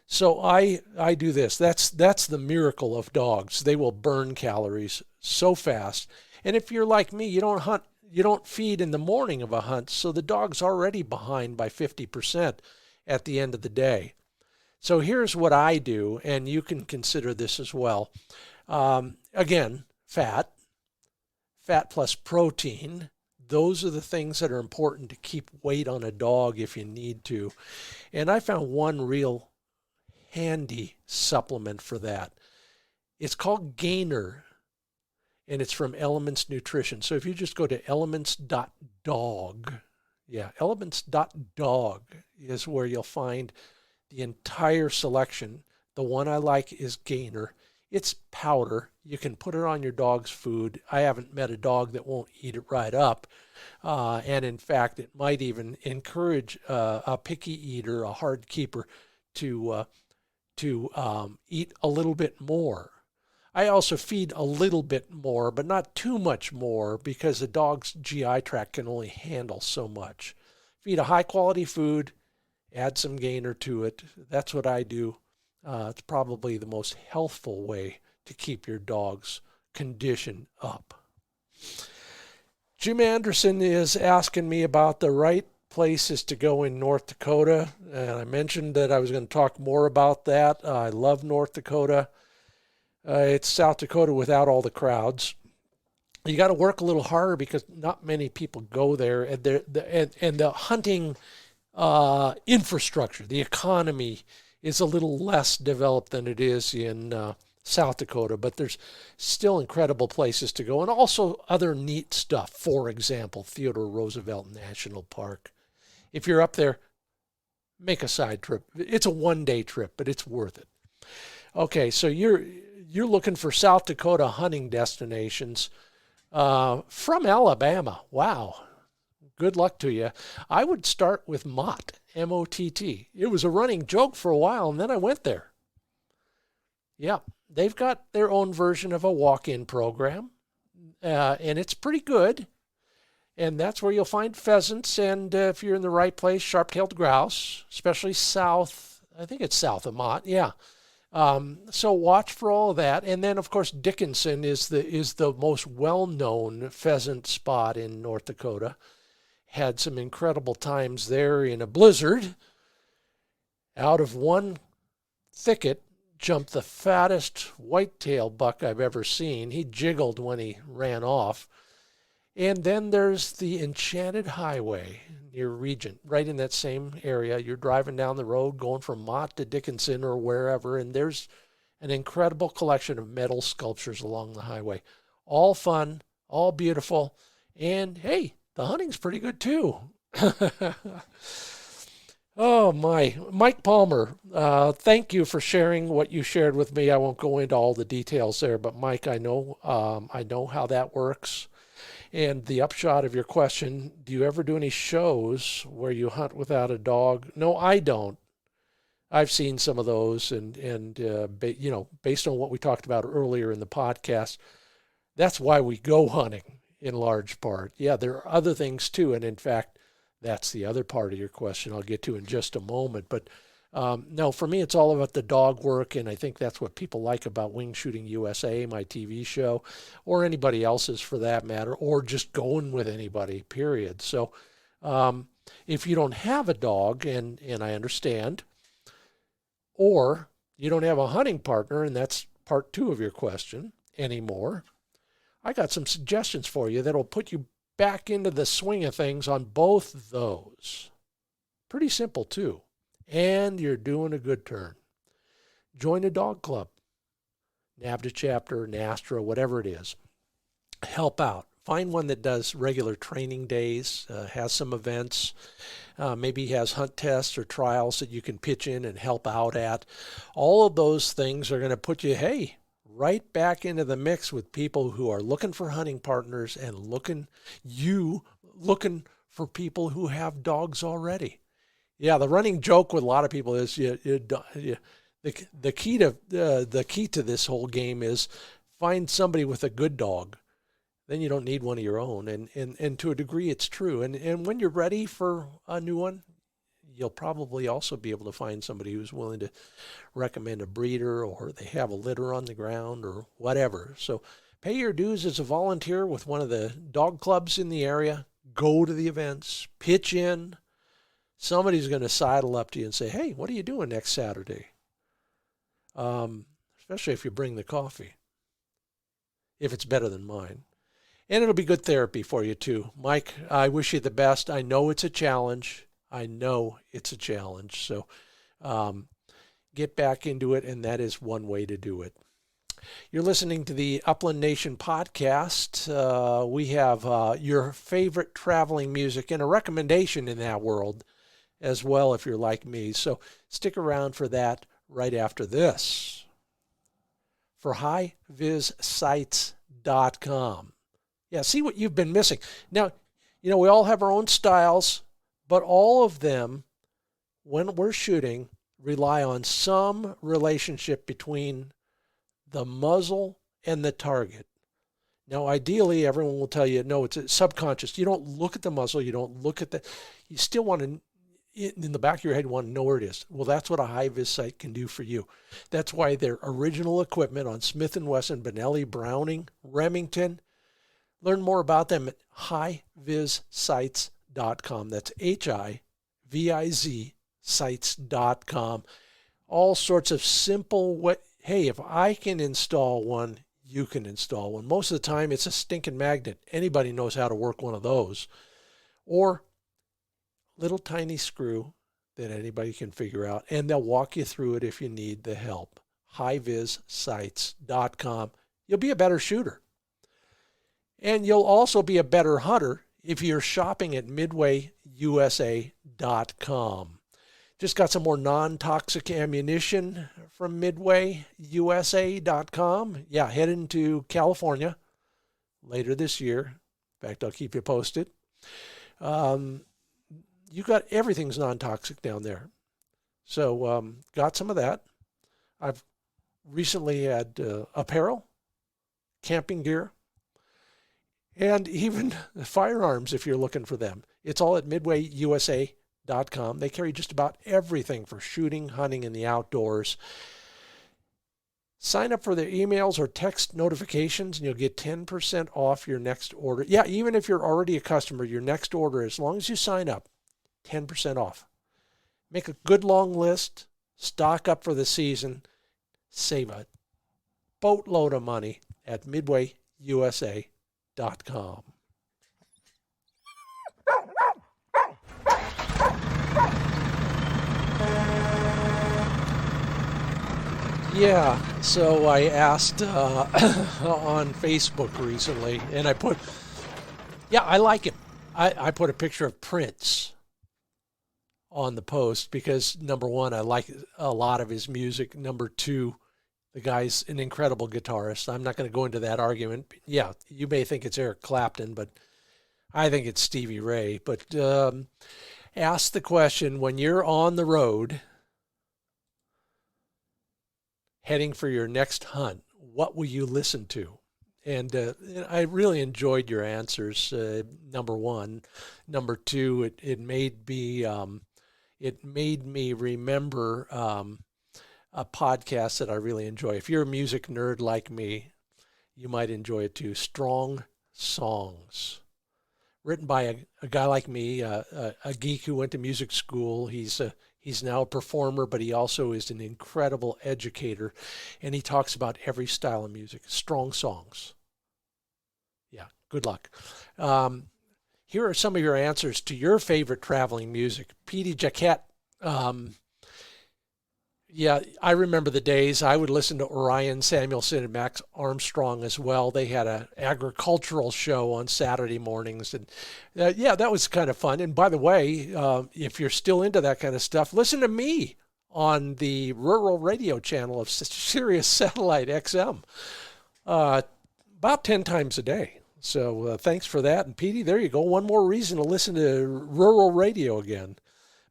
So I do this. That's the miracle of dogs. They will burn calories so fast. And if you're like me, you don't feed in the morning of a hunt, so the dog's already behind by 50% at the end of the day. So here's what I do, and you can consider this as well. Again, fat plus protein. Those are the things that are important to keep weight on a dog if you need to. And I found one real handy supplement for that. It's called Gainer, and it's from Elements Nutrition. So if you just go to elements.dog, elements.dog is where you'll find the entire selection. The one I like is Gainer. It's powder. You can put it on your dog's food. I haven't met a dog that won't eat it right up. And in fact, it might even encourage a picky eater, a hard keeper, to eat a little bit more. I also feed a little bit more, but not too much more, because a dog's GI tract can only handle so much. Feed a high quality food, add some Gainer to it. That's what I do. It's probably the most healthful way to keep your dog's condition up. Jim Anderson is asking me about the right places to go in North Dakota. And I mentioned that I was going to talk more about that. I love North Dakota. It's South Dakota without all the crowds. You got to work a little harder because not many people go there. And the hunting infrastructure, the economy, is a little less developed than it is in South Dakota, but there's still incredible places to go, and also other neat stuff. For example, Theodore Roosevelt National Park. If you're up there, make a side trip. It's a one-day trip, but it's worth it. Okay, so you're looking for South Dakota hunting destinations from Alabama. Wow. Good luck to you. I would start with Mott, M-O-T-T. It was a running joke for a while, and then I went there. Yeah, they've got their own version of a walk-in program, and it's pretty good. And that's where you'll find pheasants, and if you're in the right place, sharp-tailed grouse, especially south. I think it's south of Mott, yeah. So watch for all of that. And then, of course, Dickinson is the most well-known pheasant spot in North Dakota. Had some incredible times there in a blizzard. Out of one thicket jumped the fattest whitetail buck I've ever seen. He jiggled when he ran off. And then there's the Enchanted Highway near Regent, right in that same area. You're driving down the road going from Mott to Dickinson or wherever, and there's an incredible collection of metal sculptures along the highway. All fun, all beautiful, and hey, the hunting's pretty good too. Oh my, Mike Palmer, thank you for sharing what you shared with me. I won't go into all the details there, but Mike, I know how that works. And the upshot of your question, do you ever do any shows where you hunt without a dog? No, I don't. I've seen some of those, and based on what we talked about earlier in the podcast, that's why we go hunting in large part. Yeah, there are other things too, and in fact, that's the other part of your question I'll get to in just a moment. But No, for me, it's all about the dog work, and I think that's what people like about Wing Shooting USA, my TV show, or anybody else's for that matter, or just going with anybody, period. So um, if you don't have a dog, and I understand, or you don't have a hunting partner, and that's part two of your question anymore, I got some suggestions for you that'll put you back into the swing of things on both those. Pretty simple, too. And you're doing a good turn. Join a dog club, NAVHDA chapter, NASTRA, whatever it is. Help out. Find one that does regular training days, has some events, maybe has hunt tests or trials that you can pitch in and help out at. All of those things are going to put you, hey, right back into the mix with people who are looking for hunting partners and looking for people who have dogs already. Yeah, the running joke with a lot of people is the key to this whole game is find somebody with a good dog. Then you don't need one of your own, and to a degree it's true. And when you're ready for a new one, you'll probably also be able to find somebody who's willing to recommend a breeder, or they have a litter on the ground or whatever. So pay your dues as a volunteer with one of the dog clubs in the area. Go to the events, pitch in. Somebody's going to sidle up to you and say, hey, what are you doing next Saturday? Especially if you bring the coffee, if it's better than mine. And it'll be good therapy for you too. Mike, I wish you the best. I know it's a challenge. So get back into it, and that is one way to do it. You're listening to the Upland Nation podcast. We have your favorite traveling music and a recommendation in that world as well, if you're like me. So stick around for that right after this. For HiVizSites.com. Yeah, see what you've been missing. Now, we all have our own styles, but all of them, when we're shooting, rely on some relationship between the muzzle and the target. Now, ideally, everyone will tell you, no, it's subconscious. You don't look at the muzzle. You don't look at you still want to, in the back of your head, you want to know where it is. Well, that's what a HiViz sight can do for you. That's why their original equipment on Smith & Wesson, Benelli, Browning, Remington. Learn more about them at HiVizSites.com. That's HiViz sites.com. All sorts of simple, hey, if I can install one, you can install one. Most of the time, it's a stinking magnet. Anybody knows how to work one of those. Or little tiny screw that anybody can figure out, and they'll walk you through it if you need the help. HiVizSites.com. You'll be a better shooter. And you'll also be a better hunter if you're shopping at MidwayUSA.com. Just got some more non-toxic ammunition from MidwayUSA.com. Yeah, heading to California later this year. In fact, I'll keep you posted. You got everything's non-toxic down there. So got some of that. I've recently had apparel, camping gear, and even firearms if you're looking for them. It's all at MidwayUSA.com. They carry just about everything for shooting, hunting, and the outdoors. Sign up for their emails or text notifications, and you'll get 10% off your next order. Yeah, even if you're already a customer, your next order, as long as you sign up, 10% off. Make a good long list, stock up for the season, save a boatload of money at MidwayUSA.com. Yeah, so I asked on Facebook recently, and I put, I like him. I put a picture of Prince on the post because, number one, I like a lot of his music. Number two, the guy's an incredible guitarist. I'm not going to go into that argument. Yeah, you may think it's Eric Clapton, but I think it's Stevie Ray. But ask the question, when you're on the road heading for your next hunt, what will you listen to? And I really enjoyed your answers, number one. Number two, it made me it made me remember a podcast that I really enjoy. If you're a music nerd like me, you might enjoy it too. Strong Songs, written by a guy like me, a geek who went to music school. He's now a performer, but he also is an incredible educator, and he talks about every style of music. Strong Songs. Yeah, good luck. Here are some of your answers to your favorite traveling music. Petey Jaquette. Yeah, I remember the days I would listen to Orion Samuelson and Max Armstrong as well. They had an agricultural show on Saturday mornings. And yeah, that was kind of fun. And by the way, if you're still into that kind of stuff, listen to me on the rural radio channel of Sirius Satellite XM about 10 times a day. So thanks for that. And Petey, there you go. One more reason to listen to rural radio again.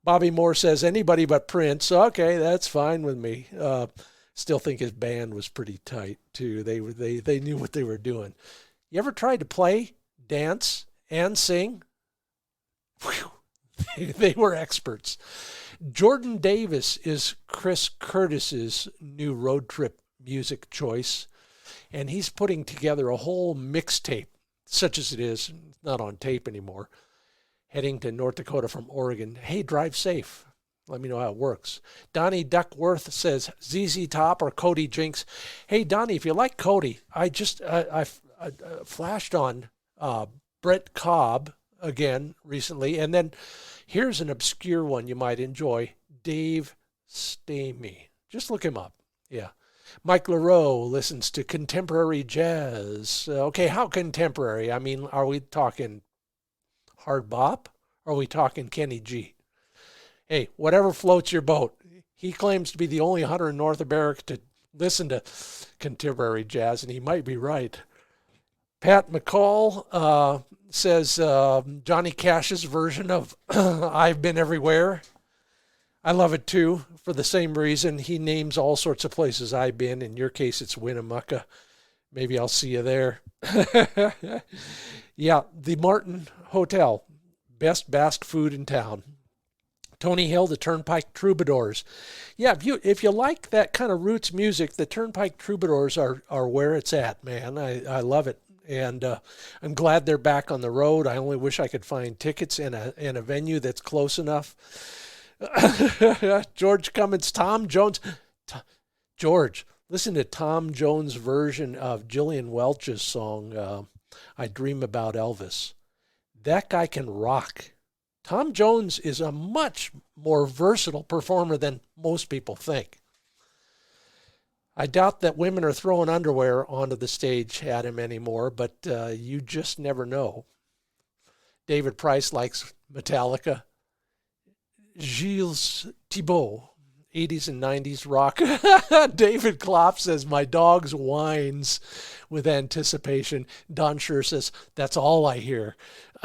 Bobby Moore says anybody but Prince. Okay, that's fine with me. Still think his band was pretty tight too. They knew what they were doing. You ever tried to play, dance, and sing? Whew. They were experts. Jordan Davis is Chris Curtis's new road trip music choice, and he's putting together a whole mixtape, such as it is, not on tape anymore. Heading to North Dakota from Oregon. Hey, drive safe. Let me know how it works. Donnie Duckworth says ZZ Top or Cody Jinks. Hey, Donnie, if you like Cody, I flashed on Brett Cobb again recently. And then here's an obscure one you might enjoy. Dave Stamey. Just look him up. Yeah. Mike LaRoe listens to contemporary jazz. Okay, how contemporary? I mean, are we talking hard bop? Or are we talking Kenny G? Hey, whatever floats your boat. He claims to be the only hunter in North America to listen to contemporary jazz, and he might be right. Pat McCall says Johnny Cash's version of I've Been Everywhere. I love it too, for the same reason. He names all sorts of places I've been. In your case, it's Winnemucca. Maybe I'll see you there. Yeah, the Martin Hotel, best Basque food in town. Tony Hill, the Turnpike Troubadours. Yeah, if you like that kind of roots music, the Turnpike Troubadours are where it's at, man. I love it. And I'm glad they're back on the road. I only wish I could find tickets in a venue that's close enough. George Cummins, Tom Jones. George, listen to Tom Jones' version of Gillian Welch's song, I Dream About Elvis. That guy can rock. Tom Jones is a much more versatile performer than most people think. I doubt that women are throwing underwear onto the stage at him anymore, but you just never know. David Price likes Metallica. Gilles Thibault, 80s and 90s rock. David Klopp says, my dog's whines with anticipation. Don Scher says, that's all I hear.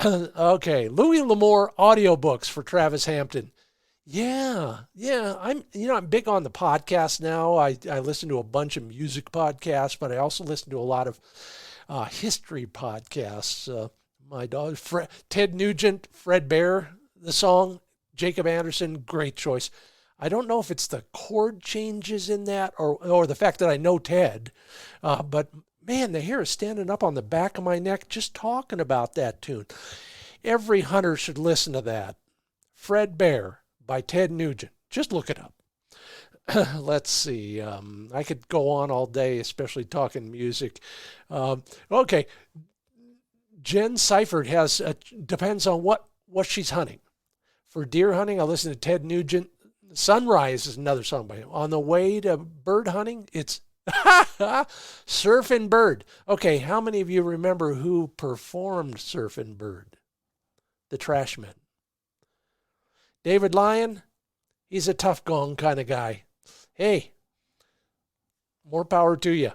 Okay, Louis L'Amour audiobooks for Travis Hampton. Yeah, I'm big on the podcast now. I listen to a bunch of music podcasts, but I also listen to a lot of history podcasts. My dog, Ted Nugent, Fred Bear, the song, Jacob Anderson, great choice. I don't know if it's the chord changes in that or the fact that I know Ted, but man, the hair is standing up on the back of my neck just talking about that tune. Every hunter should listen to that. Fred Bear by Ted Nugent. Just look it up. Let's see. I could go on all day, especially talking music. Okay. Jen Seifert has, depends on what what she's hunting. For deer hunting, I listen to Ted Nugent. Sunrise is another song by him. On the way to bird hunting, it's Surfin' Bird. Okay, how many of you remember who performed Surfin' Bird? The Trashmen. David Lyon, he's a tough gong kind of guy. Hey, more power to you.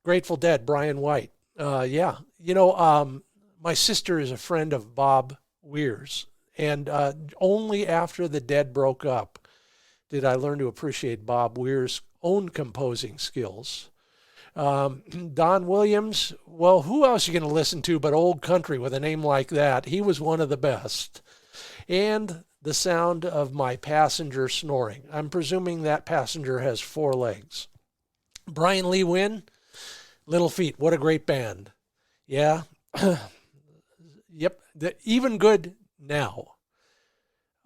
Grateful Dead, Brian White. Yeah, my sister is a friend of Bob Weir's, and only after the Dead broke up did I learn to appreciate Bob Weir's own composing skills. Don Williams, well, who else are you going to listen to but Old Country with a name like that? He was one of the best. And the sound of my passenger snoring. I'm presuming that passenger has 4 legs. Brian Lee Wynn, Little Feat, what a great band. Yeah. Yep. Even good now.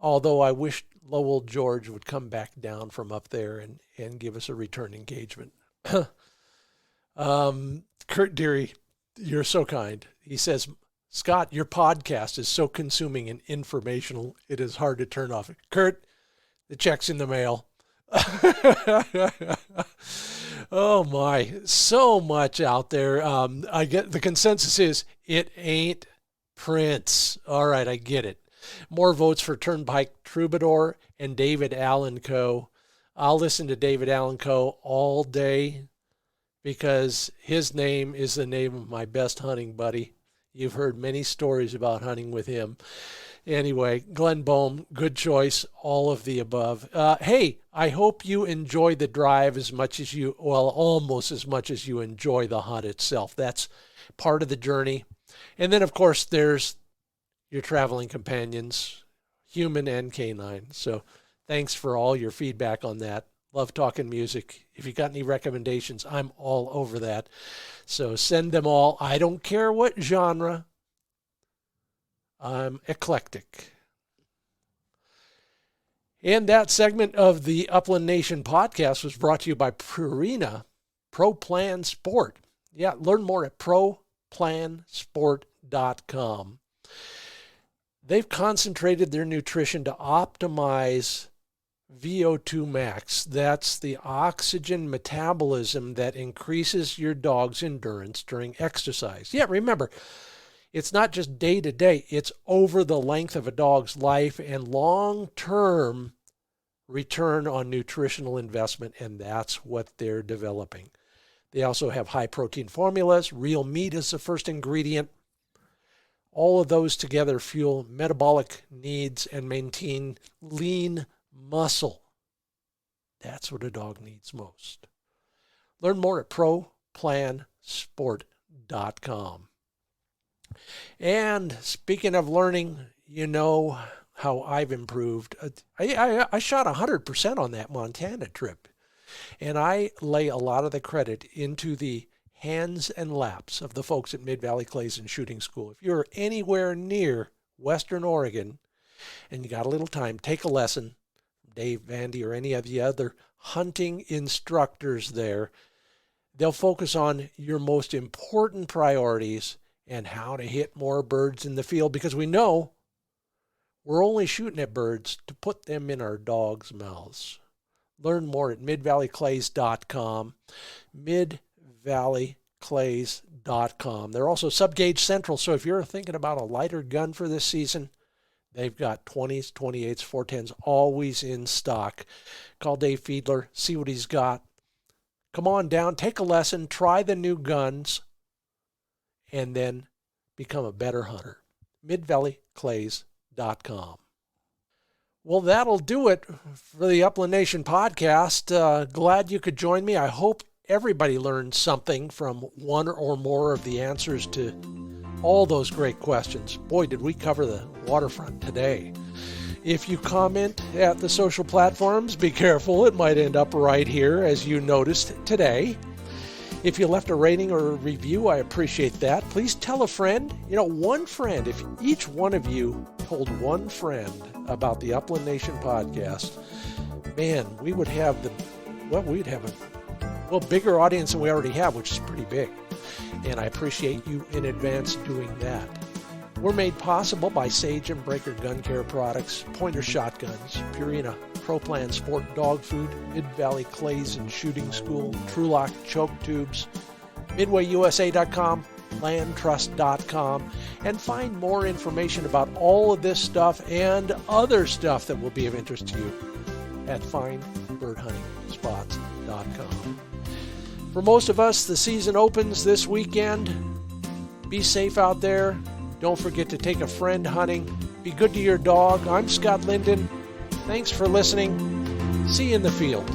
Although I wish Lowell George would come back down from up there and give us a return engagement. Kurt Deary, you're so kind. He says, Scott, your podcast is so consuming and informational, it is hard to turn off. Kurt, the check's in the mail. Oh my, so much out there. I get the consensus is it ain't Prince. All right, I get it. More votes for Turnpike Troubadour and David Allen Co. I'll listen to David Allen Co. all day because his name is the name of my best hunting buddy. You've heard many stories about hunting with him. Anyway, Glenn Bohm, good choice, all of the above. Hey, I hope you enjoy the drive as much as you, well, almost as much as you enjoy the hunt itself. That's part of the journey. And then, of course, there's your traveling companions, human and canine. So thanks for all your feedback on that. Love talking music. If you got any recommendations, I'm all over that. So send them all. I don't care what genre. I'm eclectic. And that segment of the Upland Nation podcast was brought to you by Purina Pro Plan Sport. Yeah, learn more at ProPlansport.com. They've concentrated their nutrition to optimize VO2 max. That's the oxygen metabolism that increases your dog's endurance during exercise. Yeah, remember, it's not just day to day, it's over the length of a dog's life and long-term return on nutritional investment, and that's what they're developing. They also have high-protein formulas. Real meat is the first ingredient. All of those together fuel metabolic needs and maintain lean muscle. That's what a dog needs most. Learn more at ProPlansport.com. And speaking of learning, you know how I've improved. I shot 100% on that Montana trip. And I lay a lot of the credit into the hands and laps of the folks at Mid-Valley Clays and Shooting School. If you're anywhere near Western Oregon and you got a little time, take a lesson from Dave, Vandy, or any of the other hunting instructors there. They'll focus on your most important priorities and how to hit more birds in the field, because we know we're only shooting at birds to put them in our dogs' mouths. Learn more at midvalleyclays.com, midvalleyclays.com. They're also Subgauge Central, so if you're thinking about a lighter gun for this season, they've got 20s, 28s, 410s always in stock. Call Dave Fiedler, see what he's got. Come on down, take a lesson, try the new guns, and then become a better hunter. midvalleyclays.com. Well, that'll do it for the Upland Nation podcast. Glad you could join me. I hope everybody learned something from one or more of the answers to all those great questions. Boy, did we cover the waterfront today. If you comment at the social platforms, be careful. It might end up right here, as you noticed today. If you left a rating or a review, I appreciate that. Please tell a friend, one friend. If each one of you told one friend about the Upland Nation podcast, man, we would have we'd have a bigger audience than we already have, which is pretty big. And I appreciate you in advance doing that. We're made possible by Sage and Breaker Gun Care products, Pointer Shotguns, Purina Pro Plan Sport Dog Food, Mid-Valley Clays and Shooting School, Trulock Choke Tubes, MidwayUSA.com, LandTrust.com, and find more information about all of this stuff and other stuff that will be of interest to you at FindBirdHuntingSpots.com. For most of us, the season opens this weekend. Be safe out there. Don't forget to take a friend hunting. Be good to your dog. I'm Scott Linden. Thanks for listening. See you in the field.